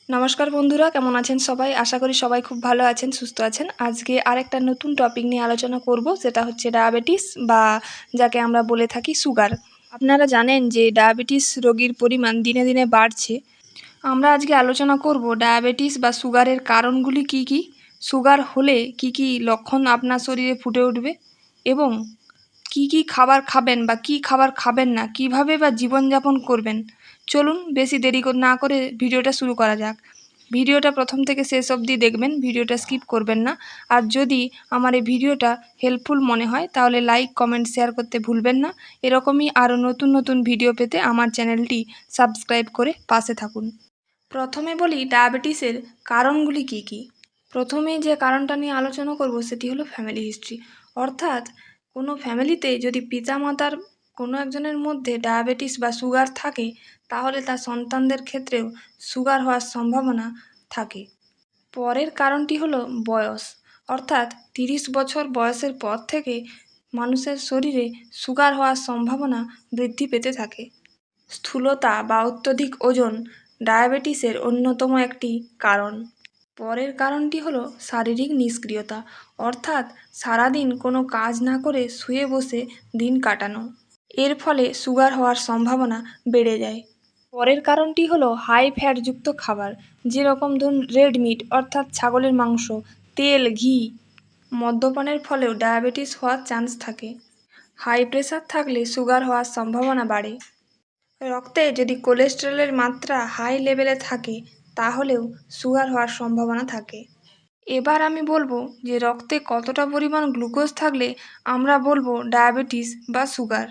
নমস্কার বন্ধুরা, কেমন আছেন সবাই? আশা করি সবাই খুব ভালো আছেন, সুস্থ আছেন। আজকে আরেকটা নতুন টপিক নিয়ে আলোচনা করব, সেটা হচ্ছে ডায়াবেটিস বা যাকে আমরা বলে থাকি সুগার। আপনারা জানেন যে ডায়াবেটিস রোগীর পরিমাণ দিনে দিনে বাড়ছে। আমরা আজকে আলোচনা করব ডায়াবেটিস বা সুগারের কারণগুলি কি কি, সুগার হলে কি কি লক্ষণ আপনার শরীরে ফুটে উঠবে এবং কি কি খাবার খাবেন বা কি খাবার খাবেন না, কিভাবে বা জীবনযাপন করবেন। চলুন বেশি দেরি না করে ভিডিওটা শুরু করা যাক। ভিডিওটা প্রথম থেকে শেষ অবধি দেখবেন, ভিডিওটা স্কিপ করবেন না। আর যদি আমার এই ভিডিওটা হেল্পফুল মনে হয় তাহলে লাইক, কমেন্ট, শেয়ার করতে ভুলবেন না। এরকমই আরও নতুন নতুন ভিডিও পেতে আমার চ্যানেলটি সাবস্ক্রাইব করে পাশে থাকুন। প্রথমে বলি ডায়াবেটিসের কারণগুলি কি কি। প্রথমে যে কারণটা নিয়ে আলোচনা করব সেটি হলো ফ্যামিলি হিস্ট্রি। অর্থাৎ কোনো ফ্যামিলিতে যদি পিতামাতার কোনো একজনের মধ্যে ডায়াবেটিস বা সুগার থাকে তাহলে তার সন্তানদের ক্ষেত্রেও সুগার হওয়ার সম্ভাবনা থাকে। পরের কারণটি হলো বয়স। অর্থাৎ 30 বছর বয়সের পর থেকে মানুষের শরীরে সুগার হওয়ার সম্ভাবনা বৃদ্ধি পেতে থাকে। স্থূলতা বা অত্যধিক ওজন ডায়াবেটিসের অন্যতম একটি কারণ। পরের কারণটি হলো শারীরিক নিষ্ক্রিয়তা, অর্থাৎ সারাদিন কোনো কাজ না করে শুয়ে বসে দিন কাটানো। এর ফলে সুগার হওয়ার সম্ভাবনা বেড়ে যায়। পরের কারণটি হলো হাই ফ্যাটযুক্ত খাবার, যেরকম ধরুন রেড মিট অর্থাৎ ছাগলের মাংস, তেল, ঘি। মদ্যপানের ফলেও ডায়াবেটিস হওয়ার চান্স থাকে। হাই প্রেশার থাকলে সুগার হওয়ার সম্ভাবনা বাড়ে। রক্তে যদি কোলেস্টেরলের মাত্রা হাই লেভেলে থাকে তাহলেও সুগার হওয়ার সম্ভাবনা থাকে। এবার আমি বলবো যে রক্তে কতটা পরিমাণ গ্লুকোজ থাকলে আমরা বলবো ডায়াবেটিস বা সুগার।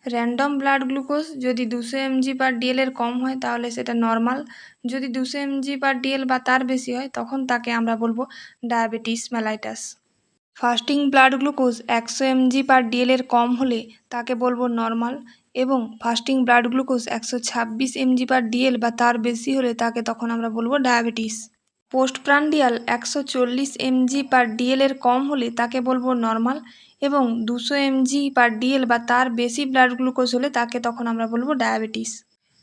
র্যান্ডম ব্লাড গ্লুকোজ যদি 200 mg/dl এর কম হয় তাহলে সেটা নর্মাল। যদি 200 mg/dl বা তার বেশি হয় তখন তাকে আমরা বলবো diabetes mellitus. Fasting blood glucose 100 mg/dl এর কম হলে তাকে বলবো নর্মাল, এবং ফাস্টিং ব্লাড গ্লুকোজ 126 mg/dl বা তার বেশি হলে তাকে তখন আমরা বলবো ডায়াবেটিস। পোস্টপ্রান্ডিয়াল 140 mg/dl এর কম হলে তাকে বলবো নর্মাল, এবং 200 mg/dl বা তার বেশি ব্লাড গ্লুকোজ হলে তাকে তখন আমরা বলবো ডায়াবেটিস।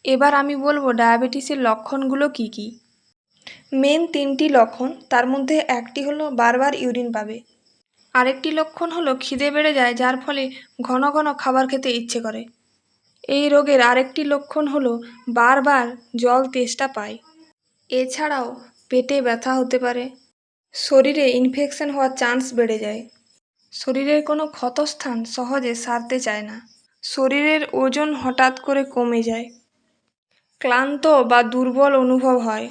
এবার আমি বলবো ডায়াবেটিসের লক্ষণগুলো কি কি। মেন 3টি লক্ষণ, তার মধ্যে একটি হলো বারবার ইউরিন পাবে। আরেকটি লক্ষণ হলো খিদে বেড়ে যায়, যার ফলে ঘন ঘন খাবার খেতে ইচ্ছে করে। এই রোগের আরেকটি লক্ষণ হলো বারবার জল তেষ্টা পায়। এছাড়াও পেটে ব্যথা হতে পারে। শরীরে ইনফেকশন হওয়ার চান্স বেড়ে যায়। শরীরের কোনো ক্ষতস্থান সহজে সারতে চায় না। শরীরের ওজন হঠাৎ করে কমে যায়। ক্লান্ত বা দুর্বল অনুভব হয়।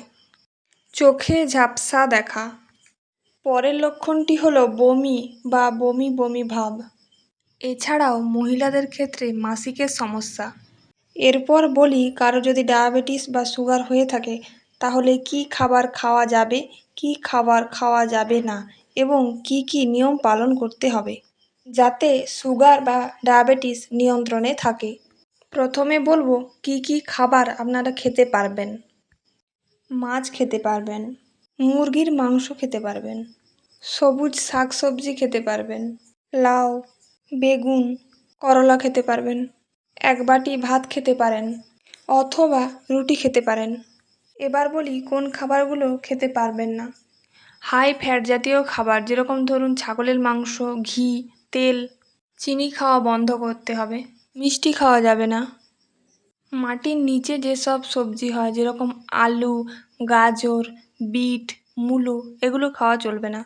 চোখে ঝাপসা দেখা। পরের লক্ষণটি হলো বমি বা বমি বমি ভাব। এছাড়াও মহিলাদের ক্ষেত্রে মাসিকের সমস্যা। এরপর বলি কারো যদি ডায়াবেটিস বা সুগার হয়ে থাকে তাহলে কি খাবার খাওয়া যাবে, কি খাবার খাওয়া যাবে না, এবং কি কি নিয়ম পালন করতে হবে যাতে সুগার বা ডায়াবেটিস নিয়ন্ত্রণে থাকে। প্রথমে বলবো কি কি খাবার আপনারা খেতে পারবেন। মাছ খেতে পারবেন, মুরগির মাংস খেতে পারবেন, সবুজ শাকসবজি খেতে পারবেন, লাউ, বেগুন, করলা খেতে পারবেন, এক বাটি ভাত খেতে পারেন অথবা রুটি খেতে পারেন। এবার বলি কোন খাবারগুলো খেতে পারবেন না। হাই ফ্যাট জাতীয় খাবার, যেরকম ধরুন ছাগলের মাংস, ঘি, তেল। চিনি খাওয়া বন্ধ করতে হবে। মিষ্টি খাওয়া যাবে না। মাটির নিচে যেসব সবজি হয় যেরকম আলু, গাজর, বিট, মূলো, এগুলো খাওয়া চলবে না।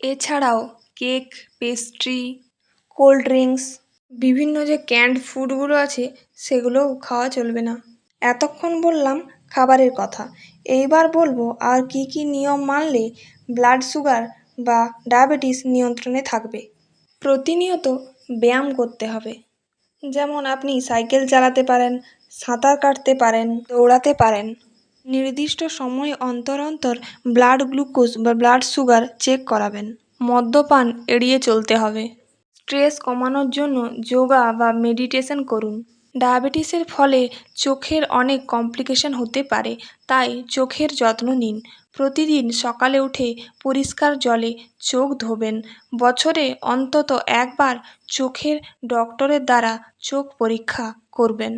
এছাড়াও কেক, পেস্ট্রি, কোল্ড ড্রিঙ্কস, বিভিন্ন যে ক্যান্ড ফুডগুলো আছে সেগুলোও খাওয়া চলবে না। এতক্ষণ বললাম খাবারের কথা, এইবার বলবো আর কি কি নিয়ম মানলে ব্লাড সুগার বা ডায়াবেটিস নিয়ন্ত্রণে থাকবে। প্রতিনিয়ত ব্যায়াম করতে হবে। যেমন আপনি সাইকেল চালাতে পারেন, সাঁতার কাটতে পারেন, দৌড়াতে পারেন। নির্দিষ্ট সময় অন্তর অন্তর ব্লাড গ্লুকোজ বা ব্লাড সুগার চেক করাবেন। মদ্যপান এড়িয়ে চলতে হবে। স্ট্রেস কমানোর জন্য যোগা বা মেডিটেশন করুন। ডায়াবেটিসের ফলে চোখের অনেক কমপ্লিকেশন হতে পারে, তাই চোখের যত্ন নিন। প্রতিদিন সকালে উঠে পরিষ্কার জলে চোখ ধোবেন। বছরে অন্তত একবার চোখের ডক্টরের দ্বারা চোখ পরীক্ষা করবেন।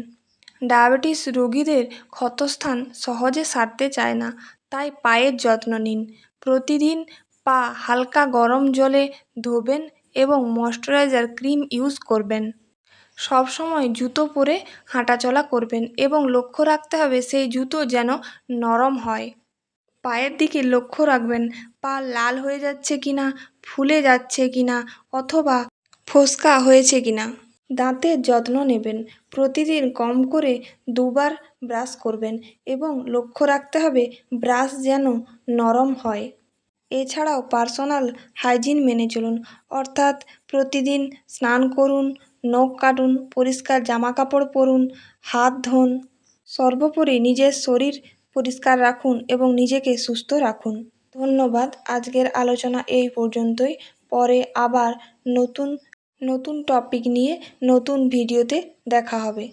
ডায়াবেটিস রোগীদের ক্ষতস্থান সহজে সারতে চায় না, তাই পায়ের যত্ন নিন। প্রতিদিন পা হালকা গরম জলে ধোবেন এবং ময়শ্চারাইজার ক্রিম ইউজ করবেন। সবসময় জুতো পরে হাঁটাচলা করবেন এবং লক্ষ্য রাখতে হবে সেই জুতো যেন নরম হয়। পায়ের দিকে লক্ষ্য রাখবেন পা লাল হয়ে যাচ্ছে কিনা, ফুলে যাচ্ছে কিনা অথবা ফোস্কা হয়েছে কিনা। দাঁতের যত্ন নেবেন, প্রতিদিন কম করে 2বার ব্রাশ করবেন এবং লক্ষ্য রাখতে হবে ব্রাশ যেন নরম হয়। এছাড়াও পার্সোনাল হাইজিন মেনে চলুন, অর্থাৎ প্রতিদিন স্নান করুন, নখ কাটুন, পরিষ্কার জামাকাপড় পরুন, হাত ধোন। সর্বোপরি নিজের শরীর পরিষ্কার রাখুন এবং নিজেকে সুস্থ রাখুন। ধন্যবাদ। আজকের আলোচনা এই পর্যন্তই। পরে আবার নতুন নতুন টপিক নিয়ে নতুন ভিডিওতে দেখা হবে।